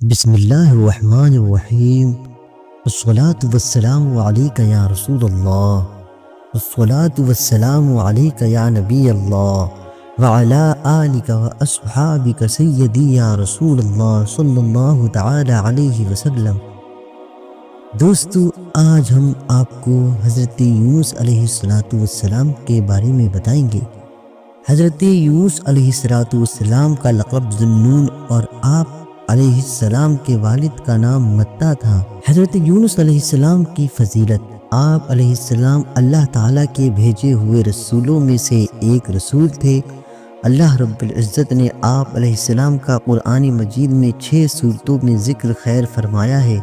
بسم اللہ الرحمن الرحیم الصلاة والسلام علیک یا رسول اللہ الصلاة والسلام علیک یا نبی اللہ وعلی آلک و اصحابک سیدی یا رسول اللہ صلی اللہ تعالی علیہ وسلم۔ دوستو، آج ہم آپ کو حضرت یونس علیہ السلام کے بارے میں بتائیں گے۔ حضرت یونس علیہ السلام کا لقب ذو-النون اور آپ علیہ السلام کے والد کا نام متیٰ تھا۔ حضرت یونس علیہ السلام کی فضیلت: آپ علیہ السلام اللہ تعالیٰ کے بھیجے ہوئے رسولوں میں سے ایک رسول تھے۔ اللہ رب العزت نے آپ علیہ السلام کا قرآن مجید میں 6 سورتوں میں ذکر خیر فرمایا ہے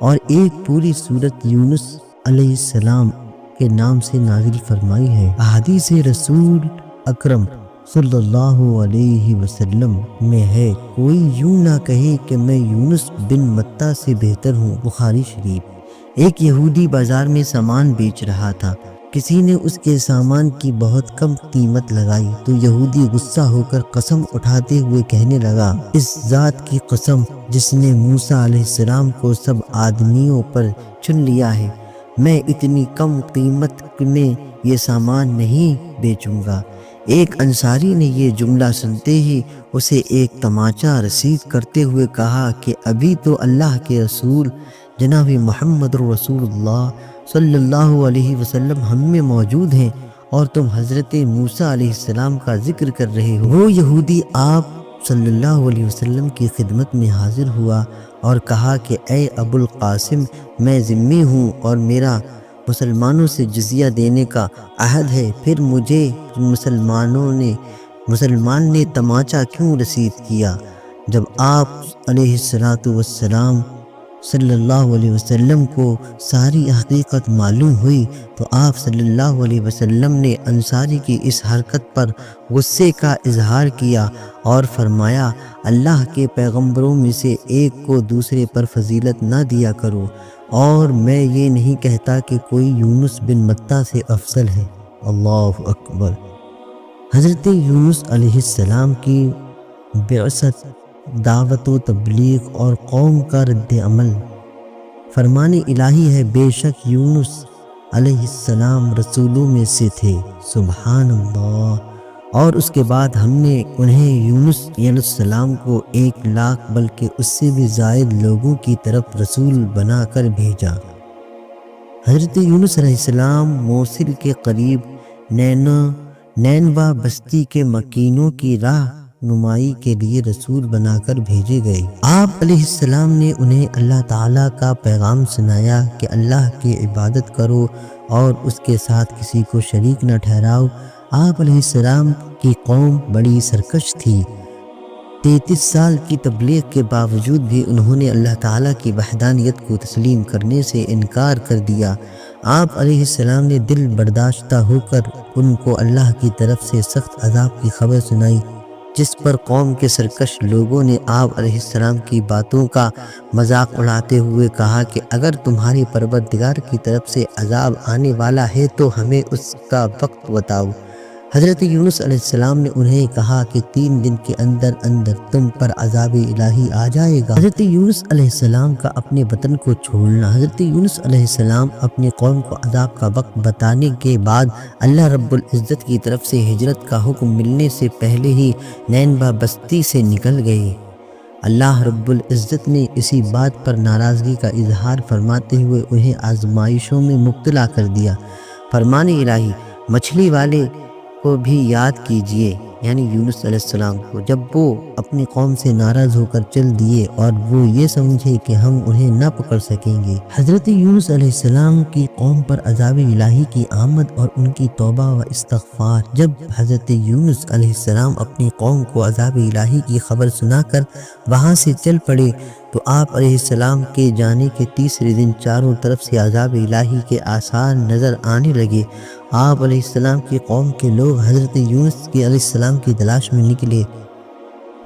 اور ایک پوری سورت یونس علیہ السلام کے نام سے نازل فرمائی ہے۔ احادیث رسول اکرم صلی اللہ علیہ وسلم میں ہے، کوئی یوں نہ کہے کہ میں یونس بن متیٰ سے بہتر ہوں۔ بخاری شریف۔ ایک یہودی بازار میں سامان بیچ رہا تھا۔ کسی نے اس کے سامان کی بہت کم قیمت لگائی تو یہودی غصہ ہو کر قسم اٹھاتے ہوئے کہنے لگا، اس ذات کی قسم جس نے موسیٰ علیہ السلام کو سب آدمیوں پر چن لیا ہے، میں اتنی کم قیمت میں یہ سامان نہیں بیچوں گا۔ ایک انصاری نے یہ جملہ سنتے ہی اسے ایک تماچا رسید کرتے ہوئے کہا کہ ابھی تو اللہ کے رسول جناب محمد رسول اللہ صلی اللہ علیہ وسلم ہم میں موجود ہیں اور تم حضرت موسیٰ علیہ السلام کا ذکر کر رہے ہو۔ وہ یہودی آپ صلی اللہ علیہ وسلم کی خدمت میں حاضر ہوا اور کہا کہ اے ابو القاسم، میں ذمہ ہوں اور میرا مسلمانوں سے جزیہ دینے کا عہد ہے، پھر مجھے مسلمان نے تماچا کیوں رسید کیا؟ جب آپ علیہ السلام صلی اللہ علیہ وسلم کو ساری حقیقت معلوم ہوئی تو آپ صلی اللہ علیہ وسلم نے انصاری کی اس حرکت پر غصے کا اظہار کیا اور فرمایا، اللہ کے پیغمبروں میں سے ایک کو دوسرے پر فضیلت نہ دیا کرو، اور میں یہ نہیں کہتا کہ کوئی یونس بن متیٰ سے افضل ہے۔ اللہ اکبر۔ حضرت یونس علیہ السلام کی بعثت، دعوت و تبلیغ اور قوم کا رد عمل۔ فرمان الہی ہے، بے شک یونس علیہ السلام رسولوں میں سے تھے، سبحان اللہ، اور اس کے بعد ہم نے انہیں یونس علیہ السلام کو 1,00,000 بلکہ اس سے بھی زائد لوگوں کی طرف رسول بنا کر بھیجا۔ حضرت یونس علیہ السلام موصل کے قریب نینوا بستی کے مکینوں کی راہ نمائی کے لیے رسول بنا کر بھیجے گئے۔ آپ علیہ السلام نے انہیں اللہ تعالیٰ کا پیغام سنایا کہ اللہ کی عبادت کرو اور اس کے ساتھ کسی کو شریک نہ ٹھہراؤ۔ آپ علیہ السلام کی قوم بڑی سرکش تھی۔ 33 سال کی تبلیغ کے باوجود بھی انہوں نے اللہ تعالیٰ کی وحدانیت کو تسلیم کرنے سے انکار کر دیا۔ آپ علیہ السلام نے دل برداشتہ ہو کر ان کو اللہ کی طرف سے سخت عذاب کی خبر سنائی، جس پر قوم کے سرکش لوگوں نے آپ علیہ السلام کی باتوں کا مذاق اڑاتے ہوئے کہا کہ اگر تمہارے پروردگار کی طرف سے عذاب آنے والا ہے تو ہمیں اس کا وقت بتاؤ۔ حضرت یونس علیہ السلام نے انہیں کہا کہ 3 دن کے اندر اندر تم پر عذاب الہی آ جائے گا۔ حضرت یونس علیہ السلام کا اپنے وطن کو چھوڑنا۔ حضرت یونس علیہ السلام اپنی قوم کو عذاب کا وقت بتانے کے بعد اللہ رب العزت کی طرف سے ہجرت کا حکم ملنے سے پہلے ہی نینوا بستی سے نکل گئے۔ اللہ رب العزت نے اسی بات پر ناراضگی کا اظہار فرماتے ہوئے انہیں آزمائشوں میں مبتلا کر دیا۔ فرمان الہی: مچھلی والے کو بھی یاد کیجئے، یعنی یونس علیہ السلام کو، جب وہ اپنی قوم سے ناراض ہو کر چل دیے اور وہ یہ سمجھے کہ ہم انہیں نہ پکڑ سکیں گے۔ حضرت یونس علیہ السلام کی قوم پر عذاب الہی کی آمد اور ان کی توبہ و استغفار۔ جب حضرت یونس علیہ السلام اپنی قوم کو عذاب الہی کی خبر سنا کر وہاں سے چل پڑے تو آپ علیہ السلام کے جانے کے تیسرے دن چاروں طرف سے عذاب الہی کے آثار نظر آنے لگے۔ آپ علیہ السلام کی قوم کے لوگ حضرت یونس علیہ السلام کی تلاش میں نکلے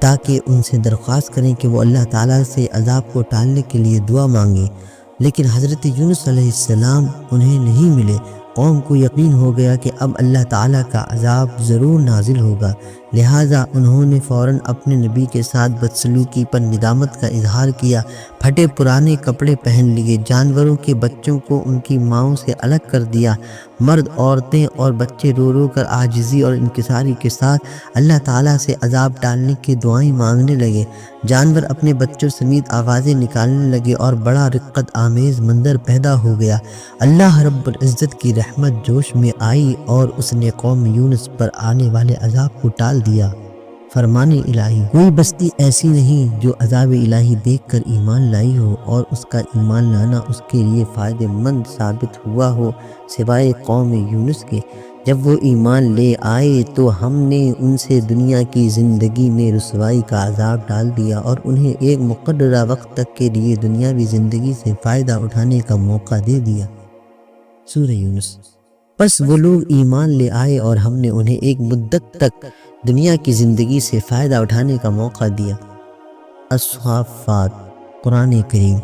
تاکہ ان سے درخواست کریں کہ وہ اللہ تعالیٰ سے عذاب کو ٹالنے کے لیے دعا مانگیں، لیکن حضرت یونس علیہ السلام انہیں نہیں ملے۔ قوم کو یقین ہو گیا کہ اب اللہ تعالیٰ کا عذاب ضرور نازل ہوگا، لہٰذا انہوں نے فوراً اپنے نبی کے ساتھ بدسلوکی پر ندامت کا اظہار کیا، پھٹے پرانے کپڑے پہن لیے، جانوروں کے بچوں کو ان کی ماؤں سے الگ کر دیا، مرد، عورتیں اور بچے رو رو کر عاجزی اور انکساری کے ساتھ اللہ تعالیٰ سے عذاب ڈالنے کی دعائیں مانگنے لگے، جانور اپنے بچوں سمیت آوازیں نکالنے لگے اور بڑا رقت آمیز منظر پیدا ہو گیا۔ اللہ رب العزت کی رحمت جوش میں آئی اور اس نے قوم یونس پر آنے والے عذاب کو ٹال دیا۔ فرمان الہی: کوئی بستی ایسی نہیں جو عذاب الہی دیکھ کر ایمان لائی ہو اور اس کا ایمان لانا اس کے لیے فائدہ مند ثابت ہوا ہو، سوائے قوم یونس کے۔ جب وہ ایمان لے آئے تو ہم نے ان سے دنیا کی زندگی میں رسوائی کا عذاب ڈال دیا اور انہیں ایک مقررہ وقت تک کے لیے دنیاوی زندگی سے فائدہ اٹھانے کا موقع دے دیا۔ سورہ یونس۔ پس وہ لوگ ایمان لے آئے اور ہم نے انہیں ایک مدت تک دنیا کی زندگی سے فائدہ اٹھانے کا موقع دیا۔ الصافات۔ قرآن کریم۔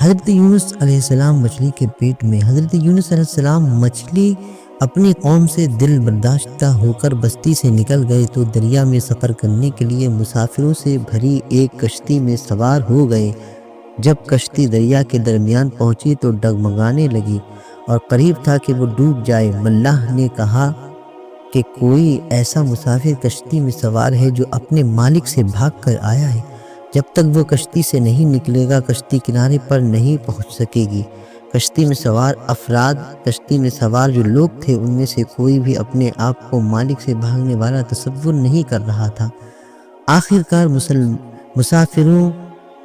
حضرت یونس علیہ السلام مچھلی کے پیٹ میں۔ حضرت یونس علیہ السلام مچھلی اپنی قوم سے دل برداشتہ ہو کر بستی سے نکل گئے تو دریا میں سفر کرنے کے لیے مسافروں سے بھری ایک کشتی میں سوار ہو گئے۔ جب کشتی دریا کے درمیان پہنچی تو ڈگمگانے لگی اور قریب تھا کہ وہ ڈوب جائے۔ ملاح نے کہا کہ کوئی ایسا مسافر کشتی میں سوار ہے جو اپنے مالک سے بھاگ کر آیا ہے، جب تک وہ کشتی سے نہیں نکلے گا کشتی کنارے پر نہیں پہنچ سکے گی۔ کشتی میں سوار افراد، کشتی میں سوار جو لوگ تھے ان میں سے کوئی بھی اپنے آپ کو مالک سے بھاگنے والا تصور نہیں کر رہا تھا۔ آخر کار مسافروں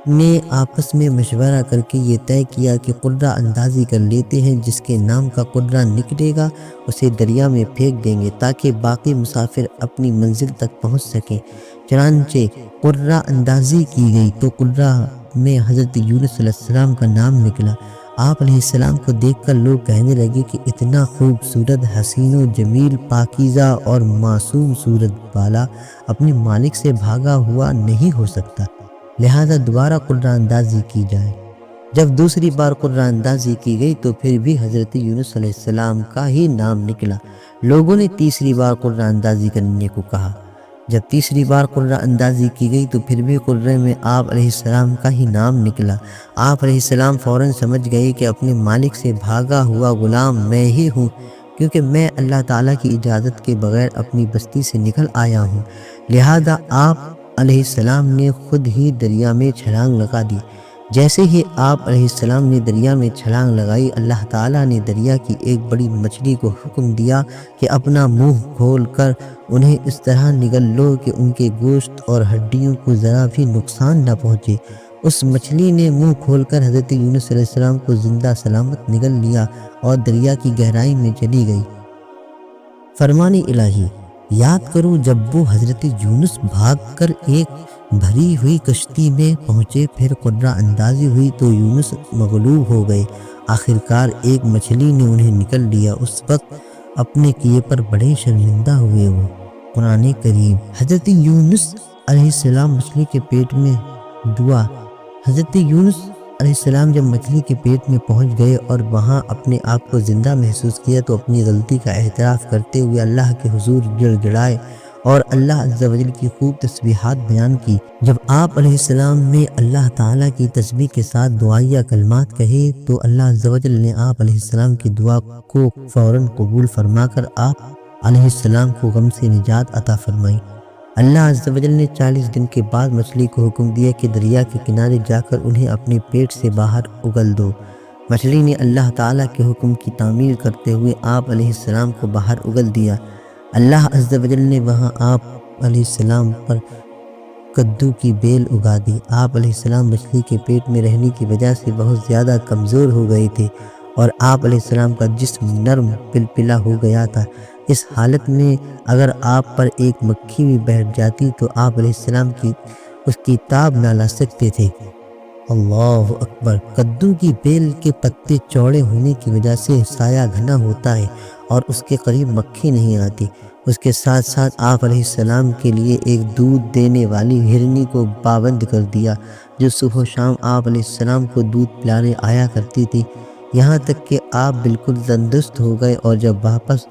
نے آپس میں مشورہ کر کے یہ طے کیا کہ قرہ اندازی کر لیتے ہیں، جس کے نام کا قرہ نکلے گا اسے دریا میں پھینک دیں گے تاکہ باقی مسافر اپنی منزل تک پہنچ سکیں۔ چنانچہ قرہ اندازی کی گئی تو قرہ میں حضرت یونس علیہ السلام کا نام نکلا۔ آپ علیہ السلام کو دیکھ کر لوگ کہنے لگے کہ اتنا خوبصورت، حسین و جمیل، پاکیزہ اور معصوم صورت والا اپنے مالک سے بھاگا ہوا نہیں ہو سکتا، لہذا دوبارہ قرہ اندازی کی جائے۔ جب دوسری بار قرہ اندازی کی گئی تو پھر بھی حضرت یونس علیہ السلام کا ہی نام نکلا۔ لوگوں نے تیسری بار قرہ اندازی کرنے کو کہا۔ جب تیسری بار قرہ اندازی کی گئی تو پھر بھی قرے میں آپ علیہ السلام کا ہی نام نکلا۔ آپ علیہ السلام فوراً سمجھ گئے کہ اپنے مالک سے بھاگا ہوا غلام میں ہی ہوں، کیونکہ میں اللہ تعالیٰ کی اجازت کے بغیر اپنی بستی سے نکل آیا ہوں، لہذا آپ علیہ السلام نے خود ہی دریا میں چھلانگ لگا دی۔ جیسے ہی آپ علیہ السلام نے دریا میں چھلانگ لگائی، اللہ تعالیٰ نے دریا کی ایک بڑی مچھلی کو حکم دیا کہ اپنا منہ کھول کر انہیں اس طرح نگل لو کہ ان کے گوشت اور ہڈیوں کو ذرا بھی نقصان نہ پہنچے۔ اس مچھلی نے منہ کھول کر حضرت یونس علیہ السلام کو زندہ سلامت نگل لیا اور دریا کی گہرائی میں چلی گئی۔ فرمان الہی: یاد کرو جب وہ حضرت یونس بھاگ کر ایک بھری ہوئی کشتی میں پہنچے، پھر قرہ اندازی ہوئی تو یونس مغلوب ہو گئے، آخر کار ایک مچھلی نے انہیں نکل لیا۔ اس وقت اپنے کیے پر بڑے شرمندہ ہوئے وہ۔ قرآن کریم۔ حضرت یونس علیہ السلام مچھلی کے پیٹ میں دعا۔ حضرت یونس علیہ السلام جب مچھلی کے پیٹ میں پہنچ گئے اور وہاں اپنے آپ کو زندہ محسوس کیا تو اپنی غلطی کا اعتراف کرتے ہوئے اللہ کے حضور گڑ گڑائے اور اللہ عز و جل کی خوب تسبیحات بیان کی۔ جب آپ علیہ السلام نے اللہ تعالیٰ کی تسبیح کے ساتھ دعائیہ کلمات کہے تو اللہ عز و جل نے آپ علیہ السلام کی دعا کو فوراً قبول فرما کر آپ علیہ السلام کو غم سے نجات عطا فرمائی۔ اللہ عز و جل نے 40 دن کے بعد مچھلی کو حکم دیا کہ دریا کے کنارے جا کر انہیں اپنے پیٹ سے باہر اگل دو۔ مچھلی نے اللہ تعالیٰ کے حکم کی تعمیل کرتے ہوئے آپ علیہ السلام کو باہر اگل دیا۔ اللہ عز و جل نے وہاں آپ علیہ السلام پر کدو کی بیل اگا دی۔ آپ علیہ السلام مچھلی کے پیٹ میں رہنے کی وجہ سے بہت زیادہ کمزور ہو گئے تھے اور آپ علیہ السلام کا جسم نرم پلپلا ہو گیا تھا۔ اس حالت میں اگر آپ پر ایک مکھی بھی بیٹھ جاتی تو آپ علیہ السلام اس کی تاب نہ لا سکتے تھے۔ اللہ اکبر۔ کدو کی بیل کے پتے چوڑے ہونے کی وجہ سے سایہ گھنا ہوتا ہے اور اس کے قریب مکھی نہیں آتی۔ اس کے ساتھ ساتھ آپ علیہ السلام کے لیے ایک دودھ دینے والی ہرنی کو پابند کر دیا جو صبح و شام آپ علیہ السلام کو دودھ پلانے آیا کرتی تھی، یہاں تک کہ آپ بالکل تندرست ہو گئے اور جب واپس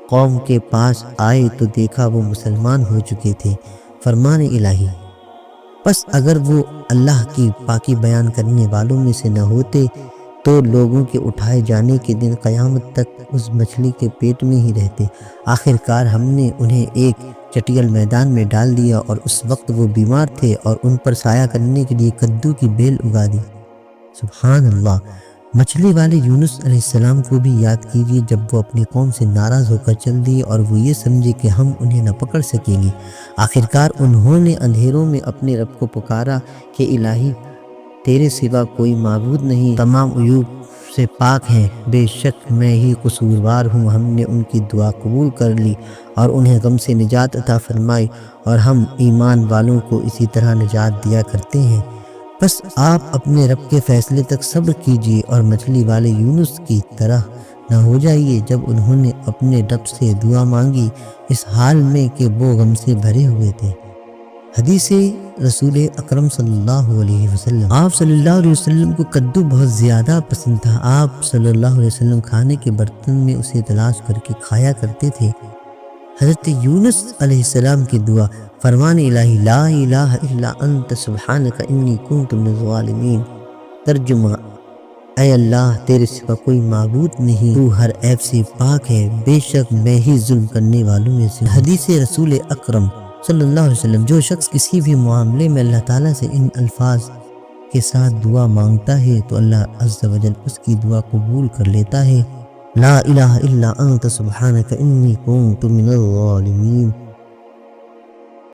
قوم کے پاس آئے تو دیکھا وہ مسلمان ہو چکے تھے۔ فرمان الہی، پس اگر وہ اللہ کی پاکی بیان کرنے والوں میں سے نہ ہوتے تو لوگوں کے اٹھائے جانے کے دن قیامت تک اس مچھلی کے پیٹ میں ہی رہتے۔ آخر کار ہم نے انہیں ایک چٹیل میدان میں ڈال دیا اور اس وقت وہ بیمار تھے اور ان پر سایہ کرنے کے لیے کدو کی بیل اگا دی۔ سبحان اللہ۔ مچھلی والے یونس علیہ السلام کو بھی یاد کیجیے جب وہ اپنی قوم سے ناراض ہو کر چل دیے اور وہ یہ سمجھے کہ ہم انہیں نہ پکڑ سکیں گے۔ آخرکار انہوں نے اندھیروں میں اپنے رب کو پکارا کہ الہی تیرے سوا کوئی معبود نہیں، تمام عیوب سے پاک ہیں، بے شک میں ہی قصوروار ہوں۔ ہم نے ان کی دعا قبول کر لی اور انہیں غم سے نجات عطا فرمائی، اور ہم ایمان والوں کو اسی طرح نجات دیا کرتے ہیں۔ بس آپ اپنے رب کے فیصلے تک صبر کیجیے اور مچھلی والے یونس کی طرح نہ ہو جائیے جب انہوں نے اپنے رب سے دعا مانگی اس حال میں کہ وہ غم سے بھرے ہوئے تھے۔ حدیث رسول اکرم صلی اللہ علیہ وسلم، آپ صلی اللہ علیہ وسلم کو کدو بہت زیادہ پسند تھا۔ آپ صلی اللہ علیہ وسلم کھانے کے برتن میں اسے تلاش کر کے کھایا کرتے تھے۔ حضرت یونس علیہ السلام کی دعا، فرمان الہی لا الہ الا انت سبحانک انی کنت من الظالمین۔ ترجمہ، اے اللہ تیرے سوا کوئی معبود نہیں، تو ہر عیب سے پاک ہے، بے شک میں ہی ظلم کرنے والوں میں سے ہوں۔ حدیث رسول اکرم صلی اللہ علیہ وسلم، جو شخص کسی بھی معاملے میں اللہ تعالیٰ سے ان الفاظ کے ساتھ دعا مانگتا ہے تو اللہ عز و جل اس کی دعا قبول کر لیتا ہے۔ لا الہ الا انت سبحانک انی کنت من الظالمین۔